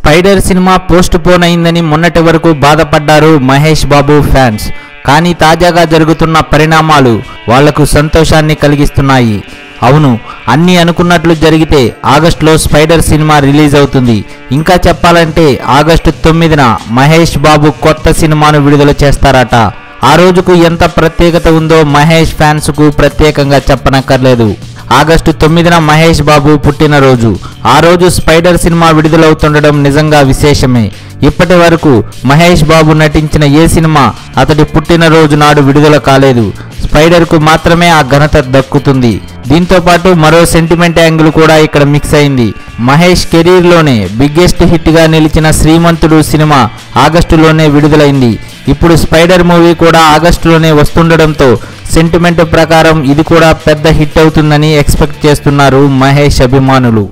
Spider cinema post phone అయిందని మొన్నటి వరకు బాధపడ్డారు మహేష్ బాబు ఫ్యాన్స్. కానీ తాజాగా జరుగుతున్న పరిణామాలు వాళ్లకు సంతోషాన్ని కలిగిస్తున్నాయి. అవును, అన్నీ అనుకున్నట్లు జరిగితే ఆగస్టులో స్పైడర్ సినిమా రిలీజ్ అవుతుంది. ఇంకా చెప్పాలంటే ఆగస్టు 9న మహేష్ బాబు కొత్త సినిమాను విడుదల చేస్తారట. ఆ రోజుకు ఎంత ప్రత్యేకత ఉందో మహేష్ ఫ్యాన్స్ కు ప్రత్యేకంగా చెప్పనక్కర్లేదు. ఆగస్టు 9న మహేష్ బాబు పుట్టినరోజు. ఆ రోజు స్పైడర్ సినిమా విడుదలవుతుండడం నిజంగా విశేషమే. ఇప్పటి వరకు మహేష్ బాబు నటించిన ఏ సినిమా అతడి పుట్టినరోజు నాడు విడుదల కాలేదు. స్పైడర్ కు మాత్రమే ఆ ఘనత దక్కుతుంది. దీంతో పాటు మరో సెంటిమెంట్ యాంగిల్ కూడా ఇక్కడ మిక్స్ అయింది. మహేష్ కెరీర్ లోనే బిగ్గెస్ట్ హిట్ గా నిలిచిన శ్రీమంతుడు సినిమా ఆగస్టులోనే విడుదలైంది. ఇప్పుడు స్పైడర్ మూవీ కూడా ఆగస్టులోనే వస్తుండడంతో సెంటిమెంట్ ప్రకారం ఇది కూడా పెద్ద హిట్ అవుతుందని ఎక్స్పెక్ట్ చేస్తున్నారు మహేష్ అభిమానులు.